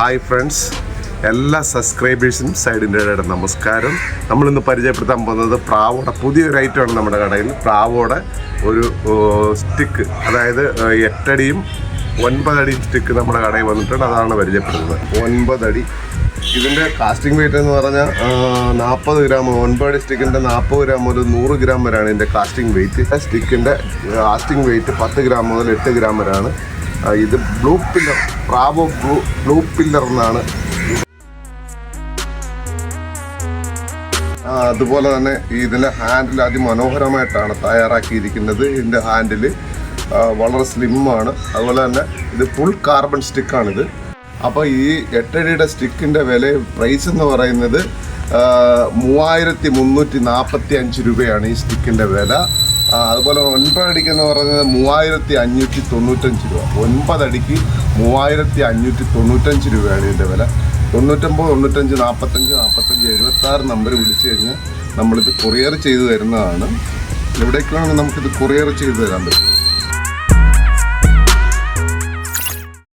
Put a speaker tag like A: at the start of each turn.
A: Hi friends, എല്ലാ സബ്സ്ക്രൈബേഴ്സിനും സൈഡിൻ്റെ നമസ്കാരം. നമ്മളിന്ന് പരിചയപ്പെടുത്താൻ പോകുന്നത് പ്രാവോടെ പുതിയൊരു ഐറ്റമാണ് നമ്മുടെ കടയിൽ. പ്രാവോടെ ഒരു സ്റ്റിക്ക്, അതായത് 8 അടിയും 9 അടിയും സ്റ്റിക്ക് നമ്മുടെ കടയിൽ വന്നിട്ടുണ്ട്. അതാണ് പരിചയപ്പെടുന്നത്. 9 അടി. ഇതിൻ്റെ കാസ്റ്റിംഗ് വെയിറ്റ് എന്ന് പറഞ്ഞാൽ 40 ഗ്രാം. 9 അടി സ്റ്റിക്കിൻ്റെ 40 ഗ്രാം മുതൽ 100 ഗ്രാം വരെയാണ് ഇതിൻ്റെ കാസ്റ്റിംഗ് വെയിറ്റ്. സ്റ്റിക്കിൻ്റെ കാസ്റ്റിംഗ് വെയിറ്റ് 10 ഗ്രാം മുതൽ 8 ഗ്രാം വരെയാണ്. ഇത് ബ്ലൂ പില്ലർ, പ്രാവോ ബ്ലൂ പില്ലർ എന്നാണ്. അതുപോലെ തന്നെ ഇതിൻ്റെ ഹാൻഡിൽ അതിമനോഹരമായിട്ടാണ് തയ്യാറാക്കിയിരിക്കുന്നത്. ഇതിൻ്റെ ഹാൻഡിൽ വളരെ സ്ലിമ്മാണ്. അതുപോലെ തന്നെ ഇത് ഫുൾ കാർബൺ സ്റ്റിക്കാണിത്. അപ്പോൾ ഈ 8 അടിയുടെ സ്റ്റിക്കിൻ്റെ പ്രൈസ് എന്ന് പറയുന്നത് 3345 രൂപയാണ് ഈ സ്റ്റിക്കിൻ്റെ വില. അതുപോലെ 9 അടിക്കെന്ന് പറയുന്നത് 3595 രൂപ. 9 അടിക്ക് 3595 രൂപയാണ് ഇതിൻ്റെ വില. 99 95 45 45 76 നമ്പർ വിളിച്ചു കഴിഞ്ഞാൽ നമ്മളിത് കൊറിയർ ചെയ്ത് തരുന്നതാണ്. എവിടേക്കാണ് നമുക്കിത് കൊറിയർ ചെയ്ത് തരാൻ പറ്റും.